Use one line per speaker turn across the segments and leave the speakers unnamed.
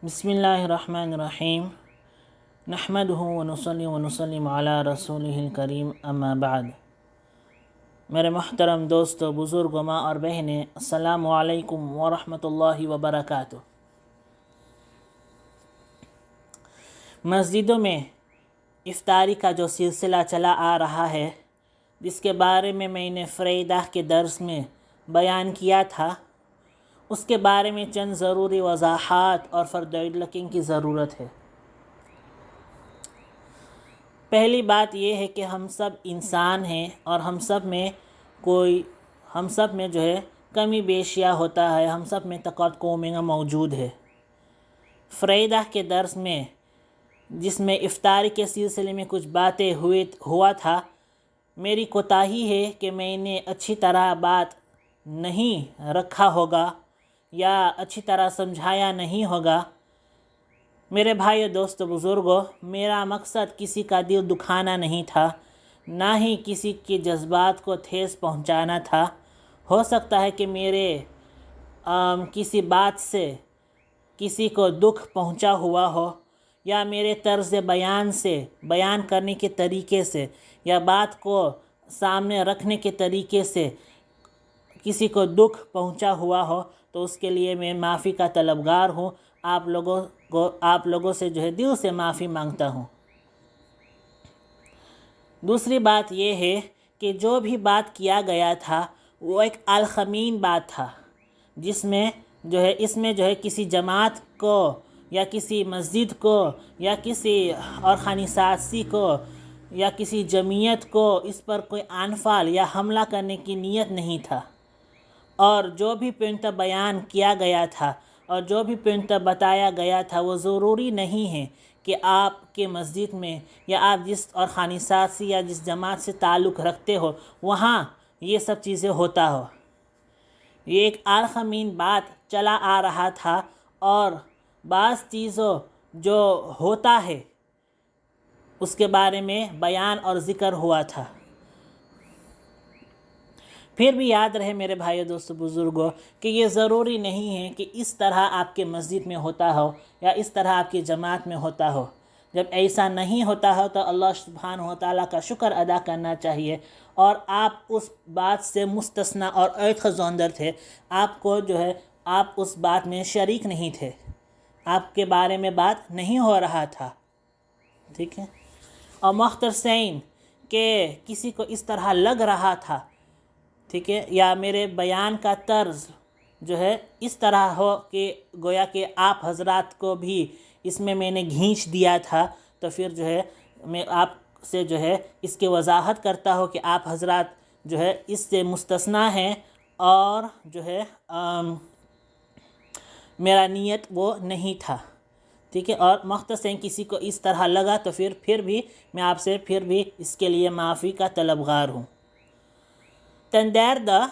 بسم اللہ الرحمن الرحیم نحمدہ ونصلی ونسلم علی رسولہ الکریم اما بعد۔ میرے محترم دوستو، بزرگوں، ماں اور بہنیں، السلام علیکم ورحمۃ اللہ وبرکاتہ۔ مسجدوں میں افطاری کا جو سلسلہ چلا آ رہا ہے، جس کے بارے میں نے فریدہ کے درس میں بیان کیا تھا، اس کے بارے میں چند ضروری وضاحات اور فردِ لکنگ کی ضرورت ہے۔ پہلی بات یہ ہے کہ ہم سب انسان ہیں اور ہم سب میں جو ہے کمی بیشیاں ہوتا ہے، ہم سب میں تقاط قومنگ موجود ہے۔ فریدہ کے درس میں جس میں افطاری کے سلسلے میں کچھ باتیں ہوا تھا، میری کوتاہی ہے کہ میں نے اچھی طرح بات نہیں رکھا ہوگا یا اچھی طرح سمجھایا نہیں ہوگا۔ میرے بھائیو، دوستو، بزرگوں، میرا مقصد کسی کا دل دکھانا نہیں تھا، نہ ہی کسی کے جذبات کو ٹھیس پہنچانا تھا۔ ہو سکتا ہے کہ میرے کسی بات سے کسی کو دکھ پہنچا ہوا ہو، یا میرے طرز بیان سے، بیان کرنے کے طریقے سے، یا بات کو سامنے رکھنے کے طریقے سے کسی کو دکھ پہنچا ہوا ہو، تو اس کے لیے میں معافی کا طلبگار ہوں۔ آپ لوگوں سے جو ہے دل سے معافی مانگتا ہوں۔ دوسری بات یہ ہے کہ جو بھی بات کیا گیا تھا وہ ایک الخمین بات تھا، اس میں جو ہے کسی جماعت کو یا کسی مسجد کو یا کسی اور خانساسی کو یا کسی جمعیت کو اس پر کوئی انفال یا حملہ کرنے کی نیت نہیں تھا۔ اور جو بھی پوائنٹ بیان کیا گیا تھا اور جو بھی پوائنٹ بتایا گیا تھا، وہ ضروری نہیں ہے کہ آپ کے مسجد میں یا آپ جس اور خانساسی یا جس جماعت سے تعلق رکھتے ہو وہاں یہ سب چیزیں ہوتا ہو۔ یہ ایک الخمین بات چلا آ رہا تھا، اور بعض چیزوں جو ہوتا ہے اس کے بارے میں بیان اور ذکر ہوا تھا۔ پھر بھی یاد رہے میرے بھائیو، دوستو، بزرگوں، کہ یہ ضروری نہیں ہے کہ اس طرح آپ کے مسجد میں ہوتا ہو یا اس طرح آپ کی جماعت میں ہوتا ہو۔ جب ایسا نہیں ہوتا ہو تو اللہ سبحانہ و تعالیٰ کا شکر ادا کرنا چاہیے، اور آپ اس بات سے مستثنیٰ اور ایتھزوندر تھے۔ آپ کو جو ہے آپ اس بات میں شریک نہیں تھے، آپ کے بارے میں بات نہیں ہو رہا تھا، ٹھیک ہے۔ اور مختصین کہ کسی کو اس طرح لگ رہا تھا، ٹھیک ہے، یا میرے بیان کا طرز جو ہے اس طرح ہو کہ گویا کہ آپ حضرات کو بھی اس میں نے گھینچ دیا تھا، تو پھر جو ہے میں آپ سے جو ہے اس کی وضاحت کرتا ہوں کہ آپ حضرات جو ہے اس سے مستثنیٰ ہیں، اور جو ہے میرا نیت وہ نہیں تھا، ٹھیک ہے۔ اور مختصراً کسی کو اس طرح لگا تو پھر بھی میں آپ سے پھر بھی اس کے لیے معافی کا طلبگار ہوں۔ تندیردہ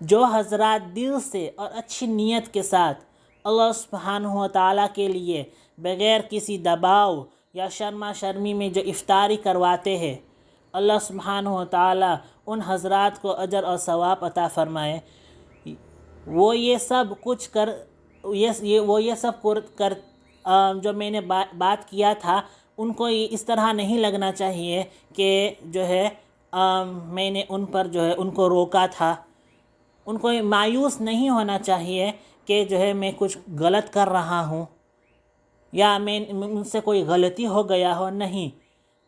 جو حضرات دل سے اور اچھی نیت کے ساتھ اللہ سبحانہ و تعالیٰ کے لیے بغیر کسی دباؤ یا شرما شرمی میں جو افطاری کرواتے ہیں، اللہ سبحانہ و تعالیٰ ان حضرات کو اجر اور ثواب عطا فرمائے۔ وہ یہ سب جو میں نے بات کیا تھا، ان کو اس طرح نہیں لگنا چاہیے کہ جو ہے میں نے ان پر جو ہے ان کو روکا تھا۔ ان کو مایوس نہیں ہونا چاہیے کہ جو ہے میں کچھ غلط کر رہا ہوں یا ان سے کوئی غلطی ہو گیا ہو، نہیں۔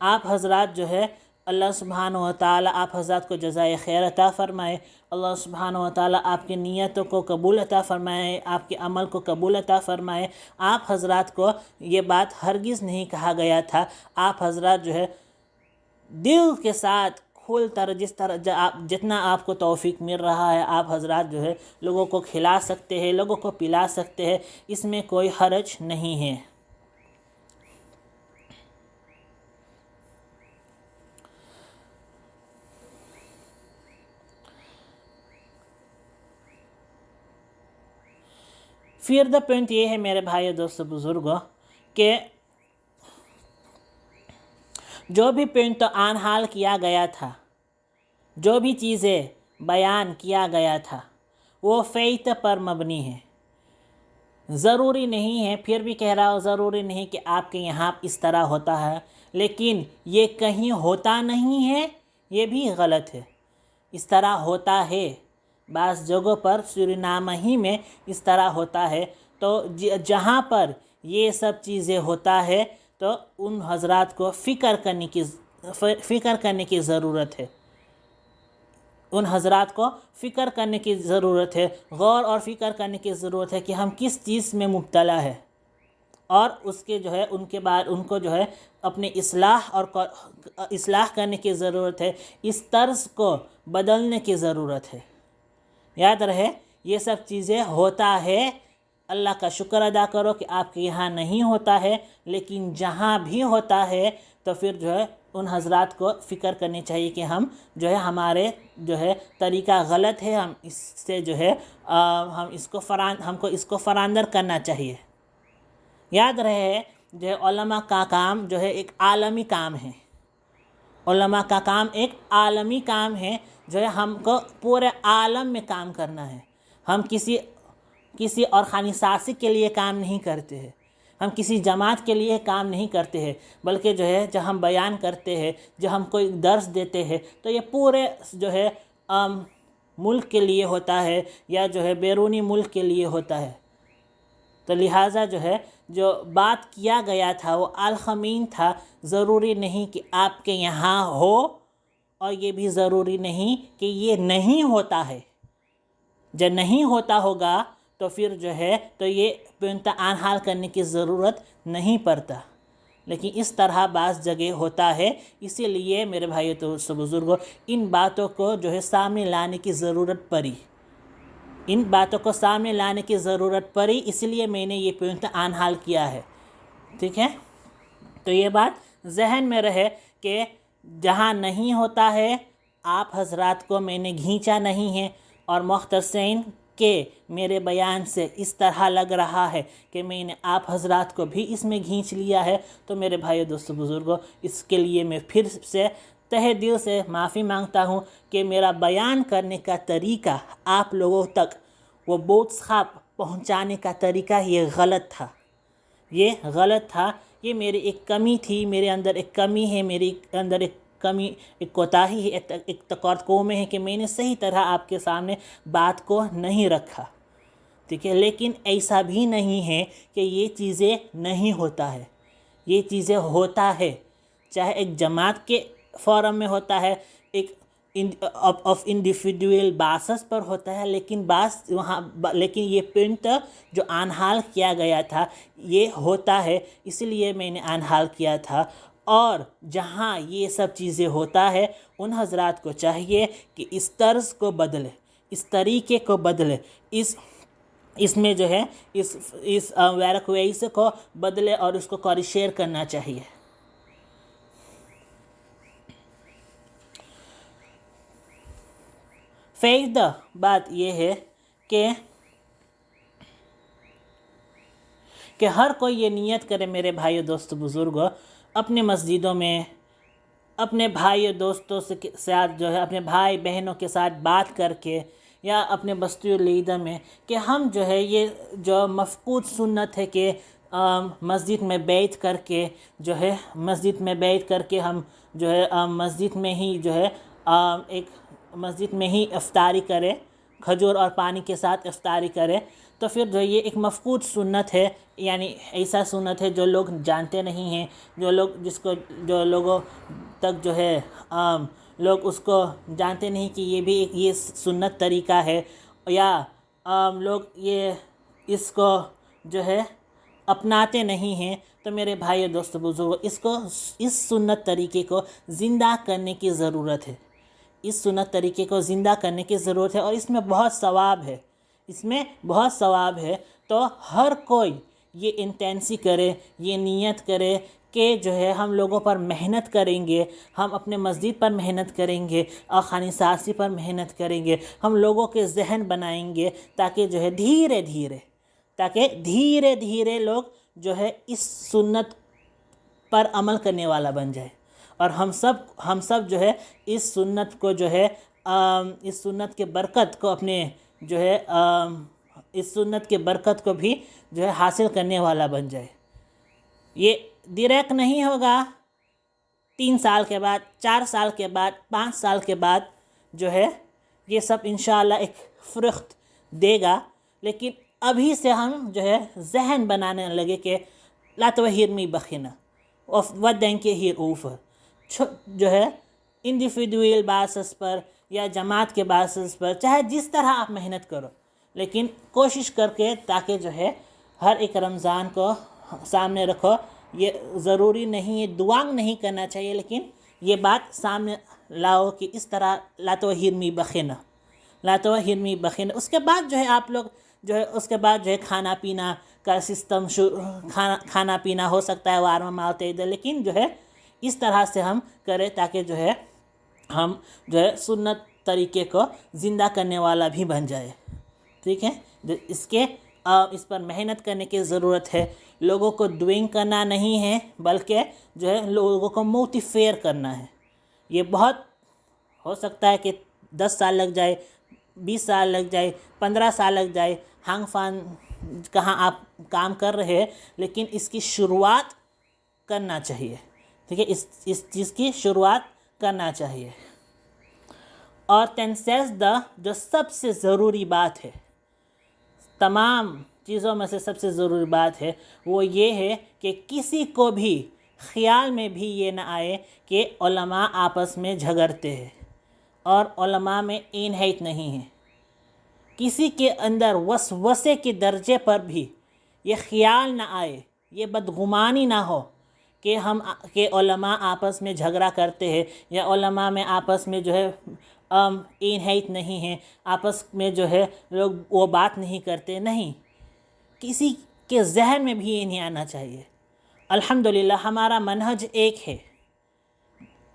آپ حضرات جو ہے اللہ سبحانہ و تعالیٰ آپ حضرات کو جزائے خیر عطا فرمائے۔ اللہ سبحانہ و تعالیٰ آپ کی نیتوں کو قبول عطا فرمائے، آپ کے عمل کو قبول عطا فرمائے۔ آپ حضرات کو یہ بات ہرگز نہیں کہا گیا تھا۔ آپ حضرات جو ہے دل کے ساتھ کھل جتنا آپ کو توفیق مل رہا ہے، آپ حضرات جو ہے لوگوں کو کھلا سکتے ہیں، لوگوں کو پلا سکتے ہیں، اس میں کوئی حرج نہیں ہے۔ پھر دا پوائنٹ یہ ہے میرے بھائیو، دوستو، بزرگوں، کہ جو بھی پوائنٹ آن حال کیا گیا تھا، جو بھی چیزیں بیان کیا گیا تھا، وہ فیت پر مبنی ہے۔ ضروری نہیں ہے، پھر بھی کہہ رہا ہوں ضروری نہیں کہ آپ کے یہاں اس طرح ہوتا ہے، لیکن یہ کہیں ہوتا نہیں ہے، یہ بھی غلط ہے۔ اس طرح ہوتا ہے، بعض جگہوں پر سورینام ہی میں اس طرح ہوتا ہے، تو جہاں پر یہ سب چیزیں ہوتا ہے تو ان حضرات کو فکر کرنے کی ضرورت ہے، ان حضرات کو فکر کرنے کی ضرورت ہے، غور اور فکر کرنے کی ضرورت ہے کہ ہم کس چیز میں مبتلا ہے، اور اس کے جو ہے ان کے بعد ان کو جو ہے اپنے اصلاح کرنے کی ضرورت ہے، اس طرز کو بدلنے کی ضرورت ہے۔ یاد رہے یہ سب چیزیں ہوتا ہے، اللہ کا شکر ادا کرو کہ آپ کے یہاں نہیں ہوتا ہے، لیکن جہاں بھی ہوتا ہے تو پھر جو ہے ان حضرات کو فکر کرنی چاہیے کہ ہم جو ہے ہمارے جو ہے طریقہ غلط ہے، ہم اس سے جو ہے ہم کو اس کو فراندر کرنا چاہیے۔ یاد رہے جو ہے علماء کا کام جو ہے ایک عالمی کام ہے، علماء کا کام ایک عالمی کام ہے، جو ہے ہم کو پورے عالم میں کام کرنا ہے۔ ہم کسی اور خانساسی کے لیے کام نہیں کرتے ہیں، ہم کسی جماعت کے لیے کام نہیں کرتے ہیں، بلکہ جو ہے جب ہم بیان کرتے ہیں، جب ہم کوئی درس دیتے ہیں تو یہ پورے جو ہے ملک کے لیے ہوتا ہے، یا جو ہے بیرونی ملک کے لیے ہوتا ہے۔ تو لہٰذا جو ہے جو بات کیا گیا تھا وہ الخمین تھا، ضروری نہیں کہ آپ کے یہاں ہو، اور یہ بھی ضروری نہیں کہ یہ نہیں ہوتا ہے۔ جب نہیں ہوتا ہوگا تو پھر جو ہے تو یہ امتحان حال کرنے کی ضرورت نہیں پڑتا، لیکن اس طرح بعض جگہ ہوتا ہے۔ اسی لیے میرے بھائیو تو بزرگوں، ان باتوں کو جو ہے سامنے لانے کی ضرورت پڑی، ان باتوں کو سامنے لانے کی ضرورت پڑی، اس لیے میں نے یہ امتحان حال کیا ہے، ٹھیک ہے۔ تو یہ بات ذہن میں رہے کہ جہاں نہیں ہوتا ہے آپ حضرات کو میں نے گھینچا نہیں ہے، اور مختصین کہ میرے بیان سے اس طرح لگ رہا ہے کہ میں نے آپ حضرات کو بھی اس میں گھینچ لیا ہے، تو میرے بھائیو دوستو بزرگوں، اس کے لیے میں پھر سے تہہ دل سے معافی مانگتا ہوں کہ میرا بیان کرنے کا طریقہ آپ لوگوں تک وہ بوتھ خواب پہنچانے کا طریقہ یہ غلط تھا، یہ غلط تھا، یہ میری ایک کمی تھی، میرے اندر ایک کمی ہے، میرے اندر ایک کمی، ایک کوتاہی ہے، ایک تقاطع میں ہے کہ میں نے صحیح طرح آپ کے سامنے بات کو نہیں رکھا، ٹھیک ہے۔ لیکن ایسا بھی نہیں ہے کہ یہ چیزیں نہیں ہوتا ہے، یہ چیزیں ہوتا ہے، چاہے ایک جماعت کے فورم میں ہوتا ہے، ایک آف انڈیویڈول باسس پر ہوتا ہے، لیکن لیکن یہ پوائنٹ جو انحال کیا گیا تھا یہ ہوتا ہے، اس لیے میں نے انحال کیا تھا۔ اور جہاں یہ سب چیزیں ہوتا ہے ان حضرات کو چاہیے کہ اس طرز کو بدلے، اس طریقے کو بدلے، اس میں جو ہے اس ویرکویس کو بدلے اور اس کو کوریشیر کرنا چاہیے۔ فائدہ بات یہ ہے کہ ہر کوئی یہ نیت کرے میرے بھائیو دوست بزرگوں، اپنے مسجدوں میں اپنے بھائیو دوستوں سے ساتھ جو ہے اپنے بھائی بہنوں کے ساتھ بات کر کے، یا اپنے بستی لیڈر میں، کہ ہم جو ہے یہ جو مفقود سنت ہے کہ مسجد میں بیٹھ کر کے جو ہے ہم جو ہے مسجد میں ہی جو ہے مسجد میں ہی افطاری کرے، کھجور اور پانی کے ساتھ افطاری کرے، تو پھر جو یہ ایک مفقود سنت ہے، یعنی ایسا سنت ہے جو لوگ جانتے نہیں ہیں، جو لوگوں تک جو ہے لوگ اس کو جانتے نہیں کہ یہ بھی ایک یہ سنت طریقہ ہے، یا لوگ اس کو جو ہے اپناتے نہیں ہیں۔ تو میرے بھائی دوست بزرگوں، اس سنت طریقے کو زندہ کرنے کی ضرورت ہے، اس سنت طریقے کو زندہ کرنے کی ضرورت ہے، اور اس میں بہت ثواب ہے، تو ہر کوئی یہ انٹینسی کرے، یہ نیت کرے کہ جو ہے ہم لوگوں پر محنت کریں گے، ہم اپنے مسجد پر محنت کریں گے، اور خانساسی پر محنت کریں گے، ہم لوگوں کے ذہن بنائیں گے، تاکہ جو ہے دھیرے دھیرے لوگ جو ہے اس سنت پر عمل کرنے والا بن جائے، اور ہم سب جو ہے اس سنت کو جو ہے اس سنت کے برکت کو اپنے جو ہے اس سنت کے برکت کو بھی جو ہے حاصل کرنے والا بن جائے۔ یہ ڈائریکٹ نہیں ہوگا، 3 سال کے بعد، 4 سال کے بعد، 5 سال کے بعد جو ہے یہ سب انشاءاللہ ایک فرخت دے گا، لیکن ابھی سے ہم جو ہے ذہن بنانے لگے کہ لا توہرمی بخینا ودن کے ہیر اوفر، جو ہے انڈیویڈویل بیسس پر یا جماعت کے بیسس پر، چاہے جس طرح آپ محنت کرو، لیکن کوشش کر کے تاکہ جو ہے ہر ایک رمضان کو سامنے رکھو۔ یہ ضروری نہیں ہے، دعانگ نہیں کرنا چاہیے، لیکن یہ بات سامنے لاؤ کہ اس طرح لا توہرمی بخینا، لا توہرمی بخینا۔ اس کے بعد جو ہے آپ لوگ جو ہے اس کے بعد جو ہے کھانا پینا کا سسٹم کھانا پینا ہو سکتا ہے وارم ادھر، لیکن جو ہے اس طرح سے ہم کریں تاکہ جو ہے ہم جو ہے سنت طریقے کو زندہ کرنے والا بھی بن جائے، ٹھیک ہے۔ اس پر محنت کرنے کی ضرورت ہے، لوگوں کو ڈوئنگ کرنا نہیں ہے، بلکہ جو ہے لوگوں کو موٹیویٹ کرنا ہے۔ یہ بہت ہو سکتا ہے کہ 10 سال لگ جائے، 20 سال لگ جائے، 15 سال لگ جائے، ہانگ فان کہاں آپ کام کر رہے ہیں، لیکن اس کی شروعات کرنا چاہیے، ٹھیک ہے، اس چیز کی شروعات کرنا چاہیے۔ اور تنسیزدہ جو سب سے ضروری بات ہے، تمام چیزوں میں سے سب سے ضروری بات ہے، وہ یہ ہے کہ کسی کو بھی خیال میں بھی یہ نہ آئے کہ علماء آپس میں جھگڑتے ہیں اور علماء میں این حیت نہیں ہے۔ کسی کے اندر وسوسے کے درجے پر بھی یہ خیال نہ آئے، یہ بدگمانی نہ ہو کہ علماء آپس میں جھگڑا کرتے ہیں یا علماء میں آپس میں جو ہے این حیت نہیں ہے، آپس میں جو ہے لوگ وہ بات نہیں کرتے، نہیں، کسی کے ذہن میں بھی یہ نہیں آنا چاہیے۔ الحمدللہ ہمارا منہج ایک ہے،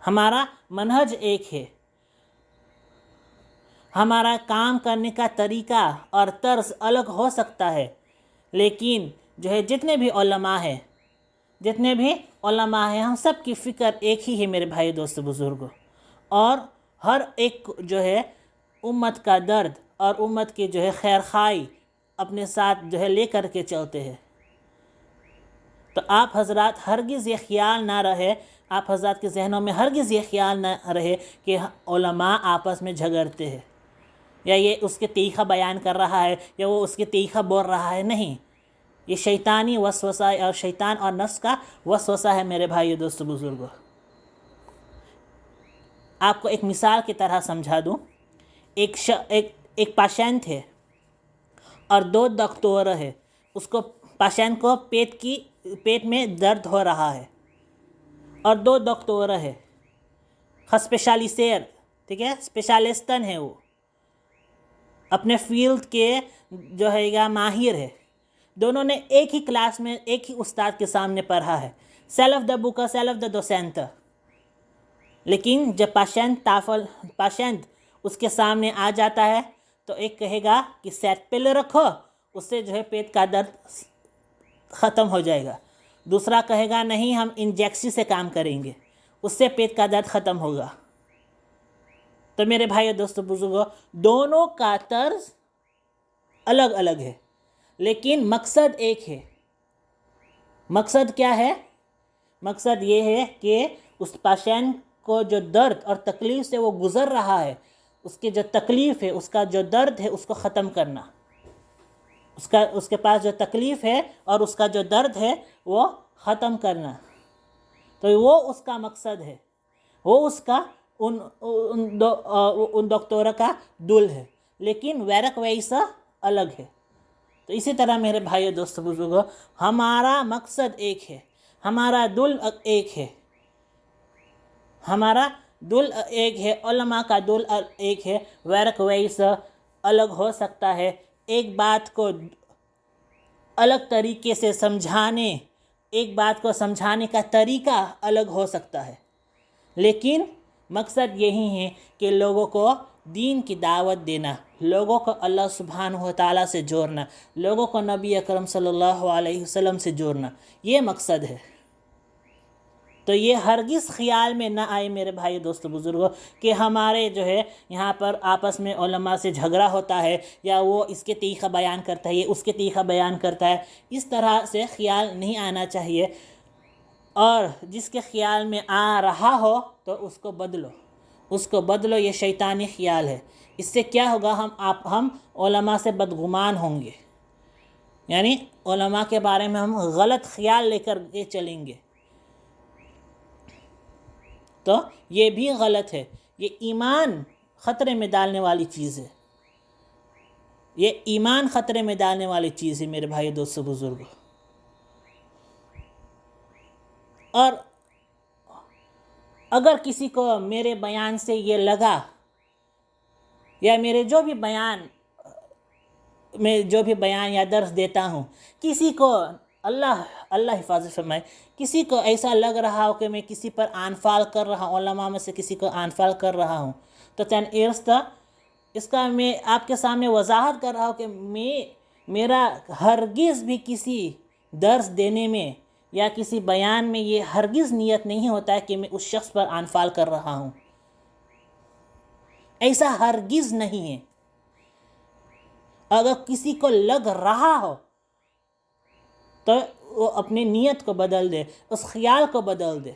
ہمارا منہج ایک ہے، ہمارا کام کرنے کا طریقہ اور طرز الگ ہو سکتا ہے، لیکن جو ہے جتنے بھی علماء ہیں ہم سب کی فکر ایک ہی ہے میرے بھائی دوست بزرگوں، اور ہر ایک جو ہے امت کا درد اور امت کی جو ہے خیر خواہی اپنے ساتھ جو ہے لے کر کے چلتے ہیں۔ تو آپ حضرات ہرگز یہ خیال نہ رہے، آپ حضرات کے ذہنوں میں ہرگز یہ خیال نہ رہے کہ علماء آپس میں جھگڑتے ہیں یا یہ اس کے طریقہ بیان کر رہا ہے یا وہ اس کے طریقہ بول رہا ہے، نہیں، یہ شیطانی وسوسہ اور شیطان اور نفس کا وسوسہ ہے میرے بھائی دوست بزرگوں۔ آپ کو ایک مثال کی طرح سمجھا دوں، ایک پیشنٹ ہے اور 2 ڈاکٹر ہے، اس کو پیشنٹ کو پیٹ میں درد ہو رہا ہے اور 2 ڈاکٹر ہے، اسپیشلسٹ، ٹھیک ہے، اسپیشلسٹن ہے، وہ اپنے فیلڈ کے جو ہے یا ماہر ہے، دونوں نے ایک ہی کلاس میں ایک ہی استاد کے سامنے پڑھا ہے، سیل آف دا بک اور سیل آف دا ڈوسینٹ، لیکن جب پیشنٹ اس کے سامنے آ جاتا ہے تو ایک کہے گا کہ سیٹ پل رکھو، اس سے جو ہے پیٹ کا درد ختم ہو جائے گا، دوسرا کہے گا نہیں ہم انجیکشن سے کام کریں گے، اس سے پیٹ کا درد ختم ہوگا۔ تو میرے بھائی دوستو بزرگوں، دونوں کا طرز الگ الگ ہے، لیکن مقصد ایک ہے۔ مقصد کیا ہے؟ مقصد یہ ہے کہ اس پیشنٹ کو جو درد اور تکلیف سے وہ گزر رہا ہے، اس کی جو تکلیف ہے، اس کا جو درد ہے، اس کو ختم کرنا، اس کے پاس جو تکلیف ہے اور اس کا جو درد ہے وہ ختم کرنا، تو وہ اس کا مقصد ہے، وہ اس کا ان ڈاکٹروں کا دل ہے، لیکن ورک ویسا الگ ہے۔ تو اسی طرح میرے بھائی دوست بزرگوں، ہمارا مقصد ایک ہے، ہمارا دل ایک ہے، ہمارا دل ایک ہے، علماء کا دل ایک ہے، ورک ویسا الگ ہو سکتا ہے، ایک بات کو الگ طریقے سے سمجھانے، ایک بات کو سمجھانے کا طریقہ الگ ہو سکتا ہے، لیکن مقصد یہی ہے کہ لوگوں کو دین کی دعوت دینا، لوگوں کو اللہ سبحانہ و تعالیٰ سے جوڑنا، لوگوں کو نبی اکرم صلی اللہ علیہ وسلم سے جوڑنا، یہ مقصد ہے۔ تو یہ ہرگز خیال میں نہ آئے میرے بھائی دوستو بزرگوں کہ ہمارے جو ہے یہاں پر آپس میں علماء سے جھگڑا ہوتا ہے، یا وہ اس کے طریقہ بیان کرتا ہے، یہ اس کے طریقہ بیان کرتا ہے. اس طرح سے خیال نہیں آنا چاہیے، اور جس کے خیال میں آ رہا ہو تو اس کو بدلو. یہ شیطانی خیال ہے. اس سے کیا ہوگا، ہم علماء سے بدگمان ہوں گے، یعنی علماء کے بارے میں ہم غلط خیال لے کر کے چلیں گے. تو یہ بھی غلط ہے. یہ ایمان خطرے میں ڈالنے والی چیز ہے. یہ ایمان خطرے میں ڈالنے والی چیز ہے میرے بھائی دوستو بزرگوں. اور اگر کسی کو میرے بیان سے یہ لگا، یا میرے جو بھی بیان یا درس دیتا ہوں، کسی کو اللہ حفاظت فرمائے، کسی کو ایسا لگ رہا ہو کہ میں کسی پر آن فال کر رہا ہوں، علماء میں سے کسی کو آن فال کر رہا ہوں، تو اس کا میں آپ کے سامنے وضاحت کر رہا ہوں کہ میرا ہرگز بھی کسی درس دینے میں یا کسی بیان میں یہ ہرگز نیت نہیں ہوتا ہے کہ میں اس شخص پر آن فال کر رہا ہوں. ایسا ہرگز نہیں ہے. اگر کسی کو لگ رہا ہو تو وہ اپنی نیت کو بدل دے، اس خیال کو بدل دے.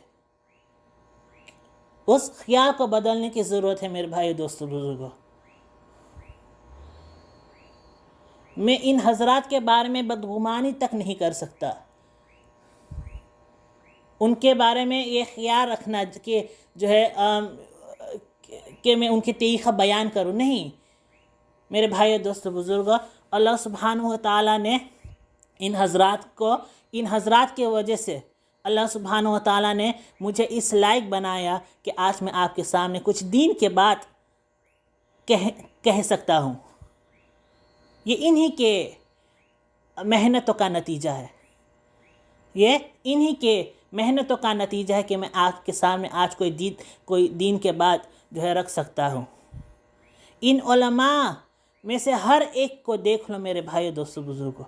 اس خیال کو بدلنے کی ضرورت ہے میرے بھائی دوستو بزرگوں. میں ان حضرات کے بارے میں بدگمانی تک نہیں کر سکتا. ان کے بارے میں یہ خیال رکھنا کہ جو ہے کہ میں ان کے طریقہ بیان کروں، نہیں. میرے بھائی دوست بزرگوں، اللہ سبحانہ و تعالیٰ نے ان حضرات کے وجہ سے اللہ سبحانہ و تعالیٰ نے مجھے اس لائق بنایا کہ آج میں آپ کے سامنے کچھ دین کے بات کہہ سکتا ہوں. یہ انہی کے محنتوں کا نتیجہ ہے. یہ انہی کے محنتوں کا نتیجہ ہے کہ میں آپ کے سامنے آج کوئی دین کے بات جو ہے رکھ سکتا ہوں. ان علماء میں سے ہر ایک کو دیکھ لو میرے بھائی دوستو بزرگوں.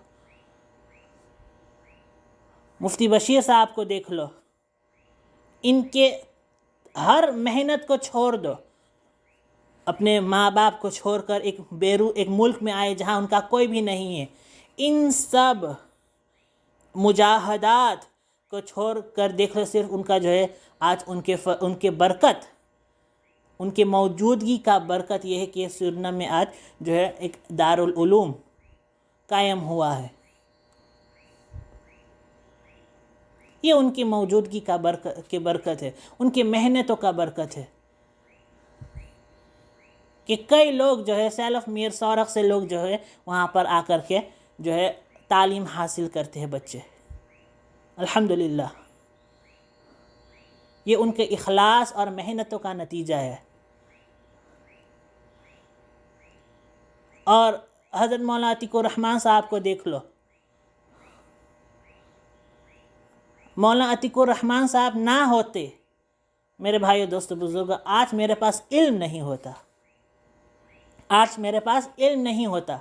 مفتی بشیر صاحب کو دیکھ لو. ان کے ہر محنت کو چھوڑ دو، اپنے ماں باپ کو چھوڑ کر ایک ملک میں آئے جہاں ان کا کوئی بھی نہیں ہے. ان سب مجاہدات کو چھوڑ کر دیکھ لو، صرف ان کا جو ہے آج ان کے برکت، ان کے موجودگی کا برکت یہ ہے کہ سرنم میں آج جو ہے ایک دارالعلوم قائم ہوا ہے. یہ ان کی موجودگی کا برکت ہے، ان کی محنتوں کا برکت ہے کہ کئی لوگ جو ہے سیلف میر سورخ سے لوگ جو ہے وہاں پر آ کر کے جو ہے تعلیم حاصل کرتے ہیں بچے. الحمدللہ یہ ان کے اخلاص اور محنتوں کا نتیجہ ہے. اور حضرت مولانا عتیق الرحمن صاحب کو دیکھ لو. مولانا عتیق الرحمن صاحب نہ ہوتے میرے بھائیو دوستو بزرگوں، آج میرے پاس علم نہیں ہوتا.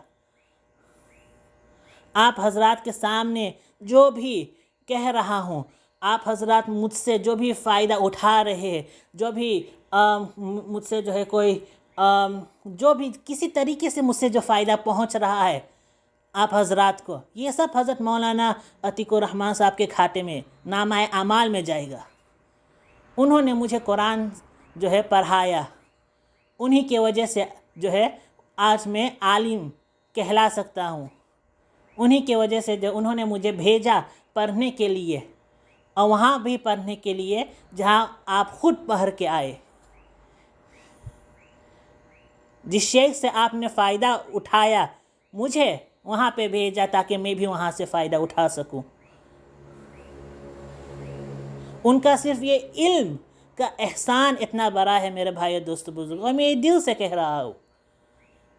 آپ حضرات کے سامنے جو بھی کہہ رہا ہوں، آپ حضرات مجھ سے جو بھی فائدہ اٹھا رہے ہیں، جو بھی مجھ سے جو ہے جو بھی کسی طریقے سے مجھ سے جو فائدہ پہنچ رہا ہے آپ حضرات کو، یہ سب حضرت مولانا عتیق الرحمن صاحب کے کھاتے میں نامہ اعمال میں جائے گا. انہوں نے مجھے قرآن جو ہے پڑھایا، انہی کی وجہ سے جو ہے آج میں عالم کہلا سکتا ہوں. انہی کی وجہ سے جو انہوں نے مجھے بھیجا پڑھنے کے لیے، اور وہاں بھی پڑھنے کے لیے جہاں آپ خود پڑھ کے آئے. جس شیخ سے آپ نے فائدہ اٹھایا، مجھے وہاں پہ بھیجا تاکہ میں بھی وہاں سے فائدہ اٹھا سکوں. ان کا صرف یہ علم کا احسان اتنا بڑا ہے میرے بھائی دوست بزرگ، اور میں یہ دل سے کہہ رہا ہوں.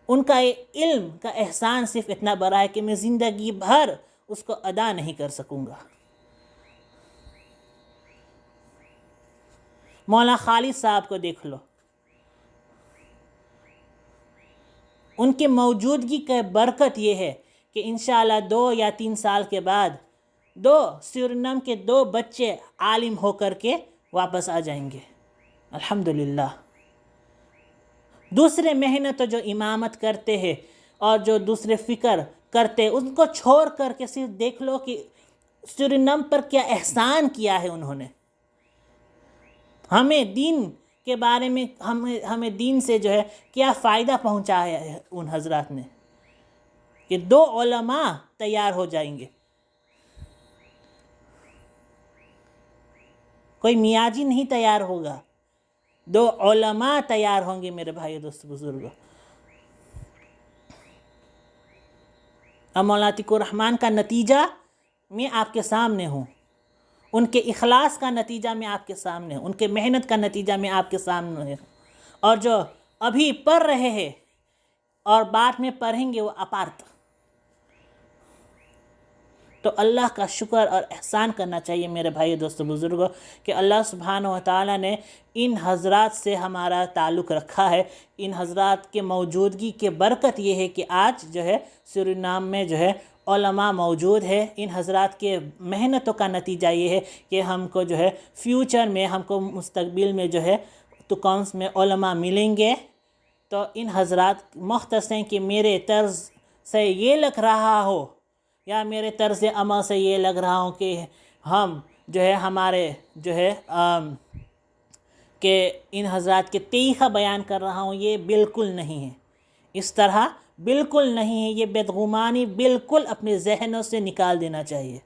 ان کا یہ علم کا احسان صرف اتنا بڑا ہے کہ میں زندگی بھر اس کو ادا نہیں کر سکوں گا. مولانا خالد صاحب کو دیکھ لو. ان کی موجودگی کا برکت یہ ہے کہ انشاءاللہ 2 یا 3 سال کے بعد سورنم کے 2 بچے عالم ہو کر کے واپس آ جائیں گے الحمدللہ۔ دوسرے محنت جو امامت کرتے ہیں اور جو دوسرے فکر کرتے ان کو چھوڑ کر کے صرف دیکھ لو کہ سورینام پر کیا احسان کیا ہے انہوں نے، ہمیں دین کے بارے میں ہمیں دین سے جو ہے کیا فائدہ پہنچایا ہے ان حضرات نے، کہ 2 علماء تیار ہو جائیں گے، کوئی میاں جی نہیں تیار ہوگا، 2 علماء تیار ہوں گے میرے بھائی دوست بزرگوں۔ اب مولانا عتیق الرحمن کا نتیجہ میں آپ کے سامنے ہوں، ان کے اخلاص کا نتیجہ میں آپ کے سامنے ہوں، ان کے محنت کا نتیجہ میں آپ کے سامنے ہوں، اور جو ابھی پڑھ رہے ہیں اور بعد میں پڑھیں گے وہ اپارت۔ تو اللہ کا شکر اور احسان کرنا چاہیے میرے بھائی دوست بزرگوں کہ اللہ سبحانہ و تعالیٰ نے ان حضرات سے ہمارا تعلق رکھا ہے۔ ان حضرات کے موجودگی کے برکت یہ ہے کہ آج جو ہے سورینام میں جو ہے علماء موجود ہے۔ ان حضرات کے محنتوں کا نتیجہ یہ ہے کہ ہم کو جو ہے فیوچر میں ہم کو مستقبل میں جو ہے تکونس میں علماء ملیں گے۔ تو ان حضرات مختص ہیں کہ میرے طرز سے یہ لگ رہا ہو یا میرے طرز عمل سے یہ لگ رہا ہوں کہ ہم جو ہے ہمارے جو ہے کہ ان حضرات کے طریقہ بیان کر رہا ہوں، یہ بالکل نہیں ہے، اس طرح بالکل نہیں ہے، یہ بدگمانی بالکل اپنے ذہنوں سے نکال دینا چاہیے،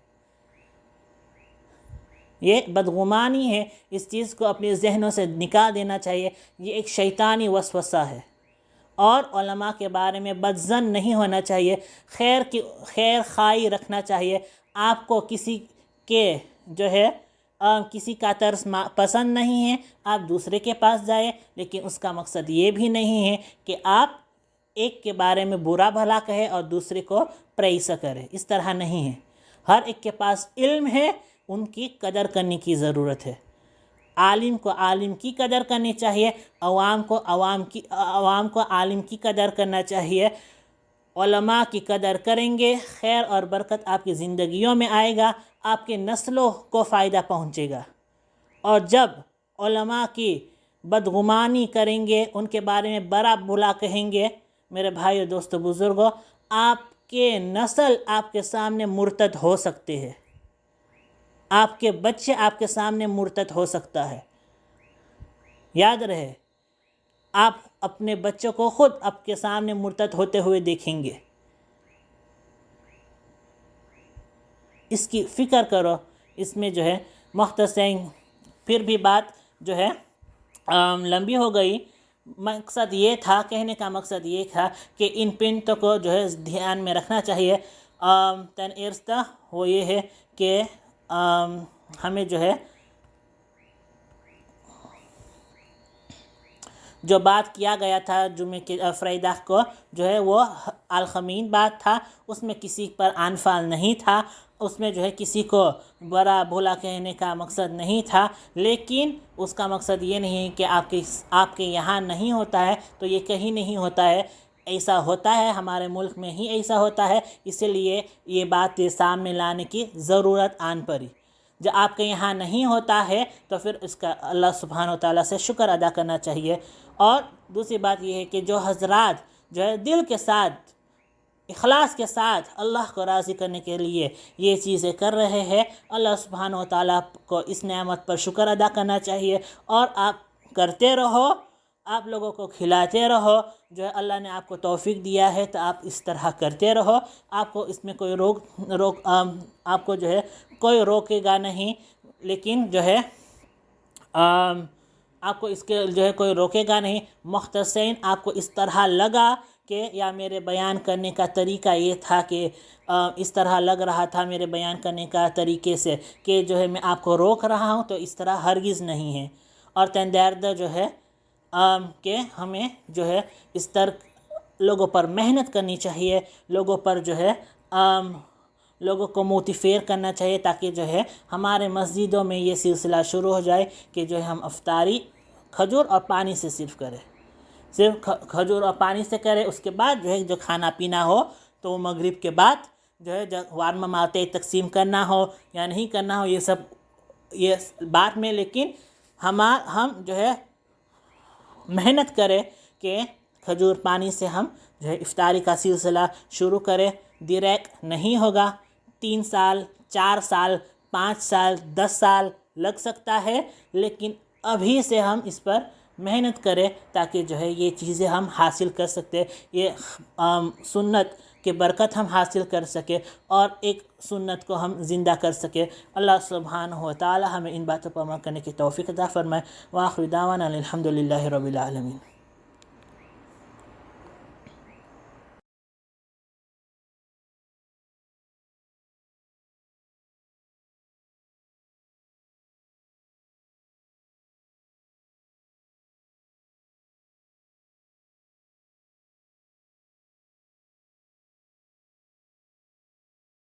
یہ بدگمانی ہے، اس چیز کو اپنے ذہنوں سے نکال دینا چاہیے، یہ ایک شیطانی وسوسہ ہے۔ اور علماء کے بارے میں بدظن نہیں ہونا چاہیے، خیر خواہی رکھنا چاہیے۔ آپ کو کسی کے جو ہے کسی کا طرز پسند نہیں ہے، آپ دوسرے کے پاس جائیں، لیکن اس کا مقصد یہ بھی نہیں ہے کہ آپ ایک کے بارے میں برا بھلا کہے اور دوسرے کو پریس کرے، اس طرح نہیں ہے۔ ہر ایک کے پاس علم ہے، ان کی قدر کرنے کی ضرورت ہے۔ عالم کو عالم کی قدر کرنی چاہیے، عوام کو عالم کی قدر کرنا چاہیے۔ علماء کی قدر کریں گے، خیر اور برکت آپ کی زندگیوں میں آئے گا، آپ کے نسلوں کو فائدہ پہنچے گا۔ اور جب علماء کی بدگمانی کریں گے، ان کے بارے میں برا بھلا کہیں گے، میرے بھائی اور دوست بزرگوں، آپ کے نسل آپ کے سامنے مرتد ہو سکتے ہیں، آپ کے بچے آپ کے سامنے مرتد ہو سکتا ہے۔ یاد رہے، آپ اپنے بچوں کو خود آپ کے سامنے مرتد ہوتے ہوئے دیکھیں گے، اس کی فکر کرو۔ اس میں جو ہے مختصر پھر بھی بات جو ہے لمبی ہو گئی، مقصد یہ تھا، کہنے کا مقصد یہ تھا کہ ان پینٹوں کو جو ہے دھیان میں رکھنا چاہیے۔ تن ارستہ وہ یہ ہے کہ ہمیں جو ہے جو بات کیا گیا تھا جمعے کے فریدہ کو جو ہے وہ الخمین بات تھا، اس میں کسی پر آنفال نہیں تھا، اس میں جو ہے کسی کو برا بھلا کہنے کا مقصد نہیں تھا، لیکن اس کا مقصد یہ نہیں کہ آپ کے یہاں نہیں ہوتا ہے تو یہ کہیں نہیں ہوتا ہے، ایسا ہوتا ہے، ہمارے ملک میں ہی ایسا ہوتا ہے، اسی لیے یہ بات سامنے لانے کی ضرورت آن پڑی۔ جب آپ کے یہاں نہیں ہوتا ہے تو پھر اس کا اللہ سبحانہ و تعالیٰ سے شکر ادا کرنا چاہیے۔ اور دوسری بات یہ ہے کہ جو حضرات جو ہے دل کے ساتھ اخلاص کے ساتھ اللہ کو راضی کرنے کے لیے یہ چیزیں کر رہے ہیں، اللہ سبحانہ و تعالیٰ کو اس نعمت پر شکر ادا کرنا چاہیے، اور آپ کرتے رہو، آپ لوگوں کو کھلاتے رہو، جو ہے اللہ نے آپ کو توفیق دیا ہے تو آپ اس طرح کرتے رہو، آپ کو اس میں کوئی آپ کو جو ہے کوئی روکے گا نہیں، لیکن جو ہے آپ کو اس کے جو ہے کوئی روکے گا نہیں۔ مختصراً آپ کو اس طرح لگا کہ یا میرے بیان کرنے کا طریقہ یہ تھا کہ اس طرح لگ رہا تھا میرے بیان کرنے کا طریقے سے کہ جو ہے میں آپ کو روک رہا ہوں، تو اس طرح ہرگز نہیں ہے۔ اور تندرد جو ہے کہ ہمیں جو ہے اس طرح لوگوں پر محنت کرنی چاہیے، لوگوں پر جو ہے لوگوں کو موٹیویٹ کرنا چاہیے، تاکہ جو ہے ہمارے مسجدوں میں یہ سلسلہ شروع ہو جائے کہ جو ہے ہم افطاری کھجور اور پانی سے صرف کریں، صرف کھجور اور پانی سے کرے، اس کے بعد جو ہے جو کھانا پینا ہو تو مغرب کے بعد جو ہے وارم مالتے تقسیم کرنا ہو یا نہیں کرنا ہو، یہ سب یہ بعد میں، لیکن ہم جو ہے محنت کریں کہ کھجور پانی سے ہم جو ہے افطاری کا سلسلہ شروع کریں. ڈائریکٹ نہیں ہوگا، 3 سال 4 سال 5 سال 10 سال لگ سکتا ہے، لیکن ابھی سے ہم اس پر محنت کریں تاکہ جو ہے یہ چیزیں ہم حاصل کر سکتے، یہ سنت کے برکت ہم حاصل کر سکے اور ایک سنت کو ہم زندہ کر سکے. اللہ سبحانہ و تعالی ہمیں ان باتوں پر عمل کرنے کی توفیق عطا فرمائے. وآخر دعوانا الحمد للہ رب العالمین.